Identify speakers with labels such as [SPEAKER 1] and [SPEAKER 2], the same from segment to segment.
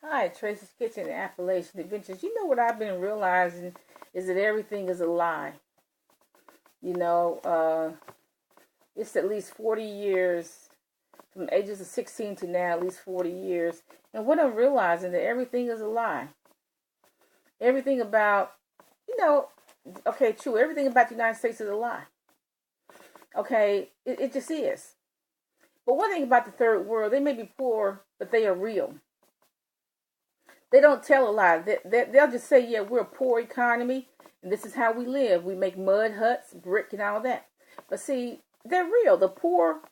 [SPEAKER 1] Hi, Tracy's Kitchen and Appalachian Adventures. You know what I've been realizing is that everything is a lie. You know, it's at least 40 years, from the ages of 16 to now, at least 40 years. And what I'm realizing that everything is a lie. Everything about, you know, okay, true, everything about the United States is a lie. Okay, it just is. But one thing about the third world, they may be poor, but they are real. They don't tell a lie. They'll just say, yeah, we're a poor economy, and this is how we live. We make mud huts, brick, and all that. But see, they're real. The poor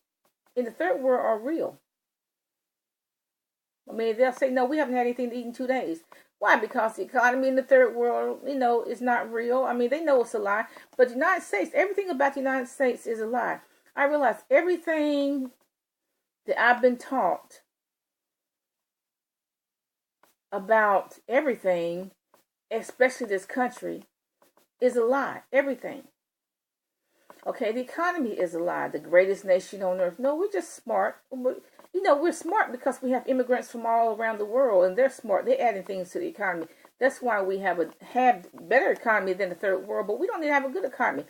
[SPEAKER 1] in the third world are real. I mean, they'll say, no, we haven't had anything to eat in 2 days. Why? Because the economy in the third world, is not real. I mean, they know it's a lie. But the United States, everything about the United States is a lie. I realize everything that I've been taught about everything, especially this country, is a lie. Everything. Okay, the economy is a lie. The greatest nation on earth. No, we're just smart. We're smart because we have immigrants from all around the world, and they're smart. They're adding things to the economy. That's why we have better economy than the third world, but we don't even have a good economy.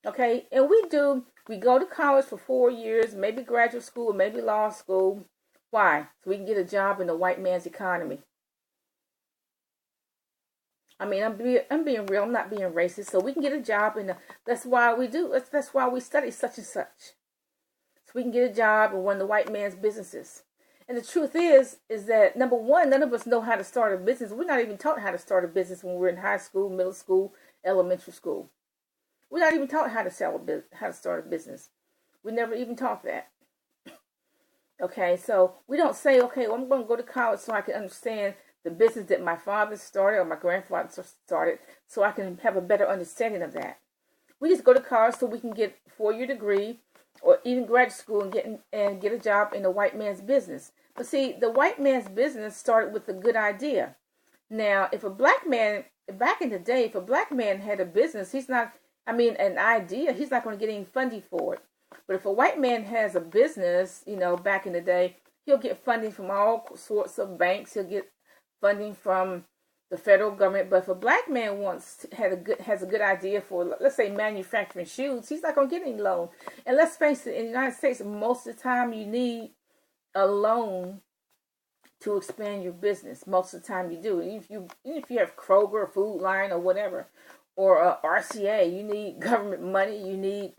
[SPEAKER 1] Okay, and we do. We go to college for 4 years, maybe graduate school, maybe law school. Why? So we can get a job in the white man's economy. I mean, I'm being real. I'm not being racist. So we can get a job, and that's why we do. That's why we study such and such, so we can get a job in one of the white man's businesses. And the truth is that number one, none of us know how to start a business. We're not even taught how to start a business when we're in high school, middle school, elementary school. We're not even taught how to how to start a business. We never even taught that. Okay, so we don't say, okay, well, I'm going to go to college so I can understand the business that my father started or my grandfather started, so I can have a better understanding of that. We just go to college so we can get a 4-year degree or even graduate school and get a job in a white man's business. But see, the white man's business started with a good idea. Now, if a black man, back in the day, if a black man had a business, an idea, he's not going to get any funding for it. But if a white man has a business, back in the day, he'll get funding from all sorts of banks. He'll get funding from the federal government. But if a black man has a good idea for, let's say, manufacturing shoes, he's not going to get any loan. And let's face it, in the United States, most of the time you need a loan to expand your business. Most of the time you do. If you have Kroger, Food Line, or whatever, or RCA, you need government money. You need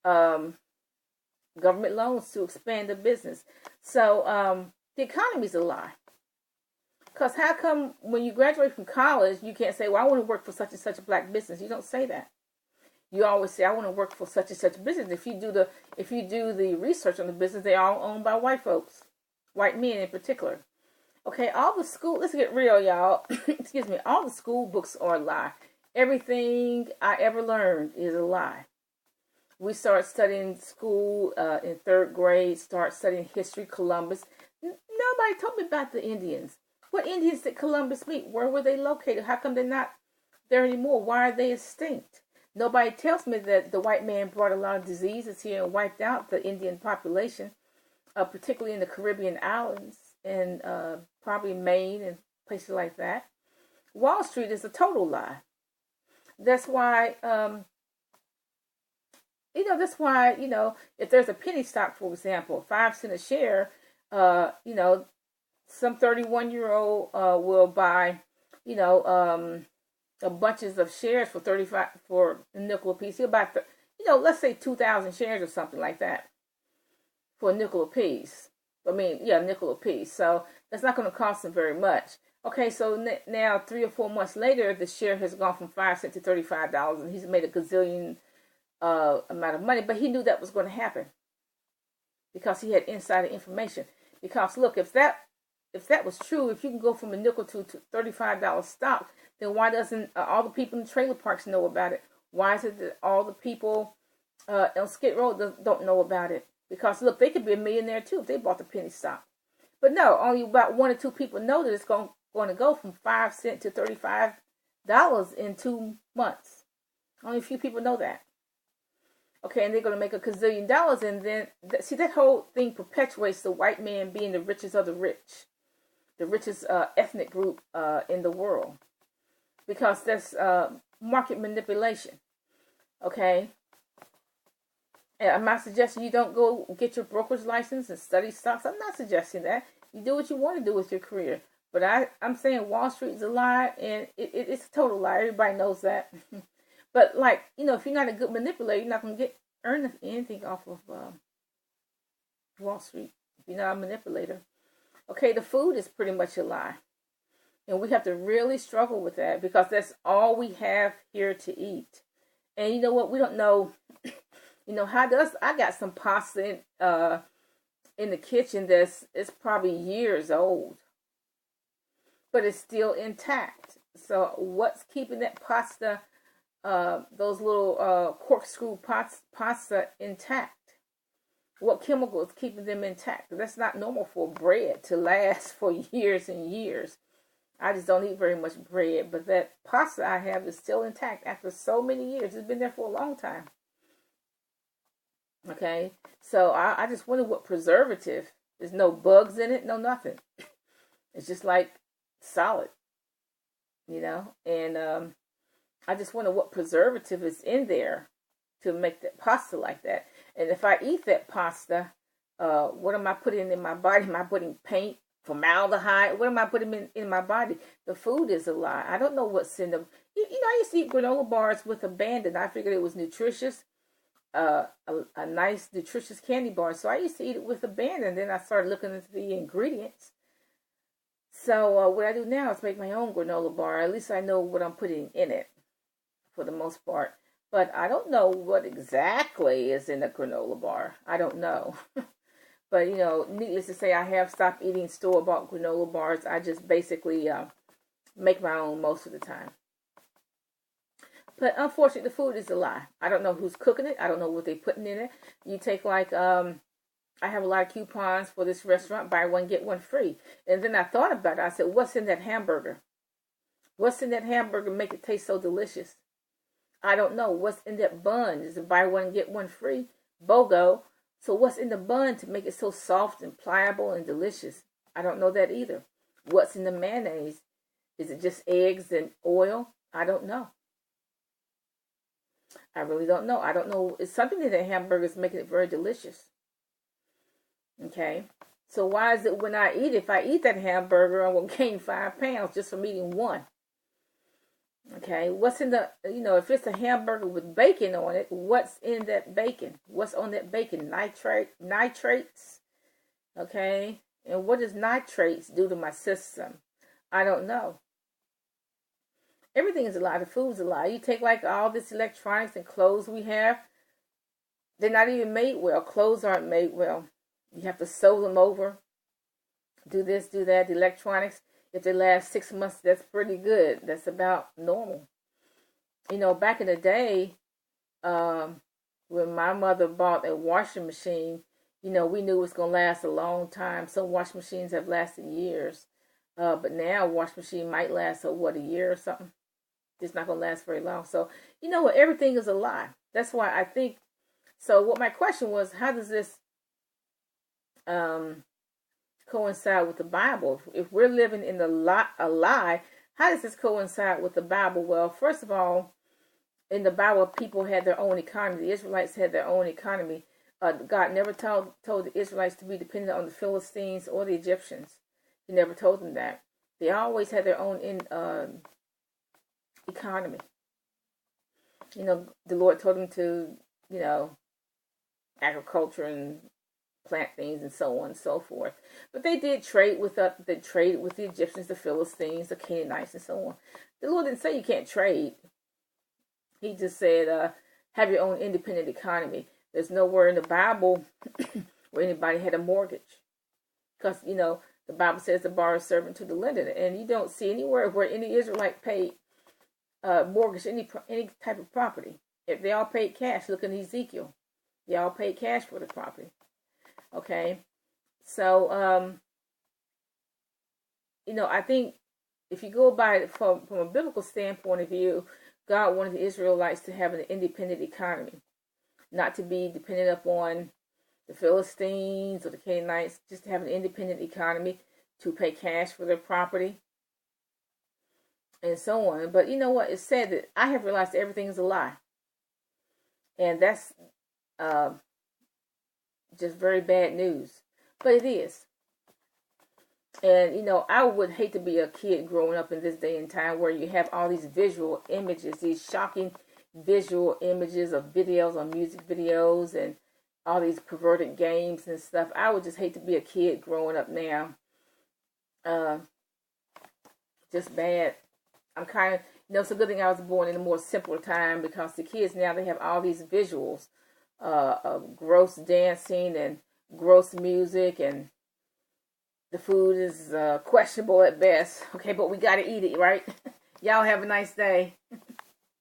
[SPEAKER 1] government loans to expand the business. So the economy's a lie. Because how come when you graduate from college, you can't say, well, I want to work for such and such a black business. You don't say that. You always say, I want to work for such and such business. If you do the research on the business, they're all owned by white folks, white men in particular. Okay, let's get real, y'all. Excuse me, all the school books are a lie. Everything I ever learned is a lie. We start studying school in third grade, start studying history, Columbus. Nobody told me about the Indians. What Indians did Columbus meet? Where were they located? How come they're not there anymore? Why are they extinct? Nobody tells me that the white man brought a lot of diseases here and wiped out the Indian population, particularly in the Caribbean islands and probably Maine and places like that. Wall Street is a total lie. That's why, if there's a penny stock, for example, 5 cents a share, some 31-year-old will buy, a bunches of shares for 35 for a nickel a piece. He'll buy, let's say 2,000 shares or something like that for a nickel a piece. Nickel a piece. So that's not going to cost him very much. Okay, so now 3 or 4 months later, the share has gone from 5 cents to $35, and he's made a gazillion amount of money. But he knew that was going to happen because he had insider information. Because look, if that was true, if you can go from a nickel to $35 stock, then why doesn't all the people in the trailer parks know about it? Why is it that all the people on Skid Row don't know about it? Because look, they could be a millionaire too if they bought the penny stock. But no, only about 1 or 2 people know that it's going to go from 5 cents to $35 in 2 months. Only a few people know that. Okay, and they're going to make a gazillion dollars, and then that whole thing perpetuates the white man being the richest of the rich. the richest ethnic group in the world, because that's market manipulation. Okay, and I'm not suggesting you don't go get your broker's license and study stocks. I'm not suggesting that. You do what you want to do with your career. But I'm saying Wall Street is a lie, and it's a total lie. Everybody knows that. But, like, if you're not a good manipulator, you're not going to earn anything off of Wall Street if you're not a manipulator. Okay, the food is pretty much a lie. And we have to really struggle with that, because that's all we have here to eat. And you know what? We don't know, I got some pasta in the kitchen it's probably years old, but it's still intact. So what's keeping that pasta, those little corkscrew pasta intact? What chemical is keeping them intact? That's not normal for bread to last for years and years. I just don't eat very much bread, but that pasta I have is still intact after so many years. It's been there for a long time. Okay, so I just wonder what preservative. There's no bugs in it, no nothing. It's just like solid, and I just wonder what preservative is in there to make that pasta like that. And if I eat that pasta, what am I putting in my body? Am I putting paint, formaldehyde? What am I putting in my body? The food is a lie. I don't know what's in them. I used to eat granola bars with abandon. I figured it was nutritious, a nice nutritious candy bar. So I used to eat it with abandon. Then I started looking into the ingredients. So what I do now is make my own granola bar. At least I know what I'm putting in it for the most part. But I don't know what exactly is in a granola bar. I don't know. But, needless to say, I have stopped eating store-bought granola bars. I just basically make my own most of the time. But unfortunately, the food is a lie. I don't know who's cooking it. I don't know what they're putting in it. You take I have a lot of coupons for this restaurant, buy one, get one free. And then I thought about it. I said, what's in that hamburger? What's in that hamburger make it taste so delicious? I don't know. What's in that bun? Is it buy one, get one free? BOGO. So what's in the bun to make it so soft and pliable and delicious? I don't know that either. What's in the mayonnaise? Is it just eggs and oil? I don't know. I really don't know. I don't know. It's something in that hamburger is making it very delicious. Okay. So why is it when I eat, if I eat that hamburger, I will gain 5 pounds just from eating one? Okay, what's in the, if it's a hamburger with bacon on it, what's in that bacon? What's on that bacon? Nitrates? Okay, and what does nitrates do to my system? I don't know. Everything is a lie. The food's a lie. You take like all this electronics and clothes we have, they're not even made well. Clothes aren't made well. You have to sew them over. Do this, do that. The electronics, if they last 6 months, that's pretty good. That's about normal. Back in the day, when my mother bought a washing machine, we knew it was going to last a long time. Some washing machines have lasted years. But now a washing machine might last, a year or something. It's not going to last very long. So, everything is a lie. That's why I think, so what my question was, how does this coincide with the Bible? If we're living in a lie, how does this coincide with the Bible? Well, first of all, in the Bible, people had their own economy. The Israelites had their own economy. God never told the Israelites to be dependent on the Philistines or the Egyptians. He never told them that. They always had their own economy. The Lord told them to, agriculture and plant things and so on and so forth. But they did trade with the Egyptians, the Philistines, the Canaanites, and so on. The Lord didn't say you can't trade. He just said, have your own independent economy. There's nowhere in the Bible where anybody had a mortgage. Because, the Bible says the borrower is servant to the lender. And you don't see anywhere where any Israelite paid mortgage any type of property. If they all paid cash, look in Ezekiel. They all paid cash for the property. Okay? So, I think if you go by it from a biblical standpoint of view, God wanted the Israelites to have an independent economy. Not to be dependent upon the Philistines or the Canaanites, just to have an independent economy. to pay cash for their property and so on. But you know what? It's said that I have realized everything is a lie. And that's uh, just very bad news. But it is. And, you know, I would hate to be a kid growing up in this day and time where you have all these visual images, these shocking visual images of videos on music videos and all these perverted games and stuff. I would just hate to be a kid growing up now. Just bad. I'm kind of, you know, it's a good thing I was born in a more simpler time because the kids now, they have all these visuals of gross dancing and gross music, and the food is questionable at best. Okay, but we got to eat it, right? Y'all have a nice day.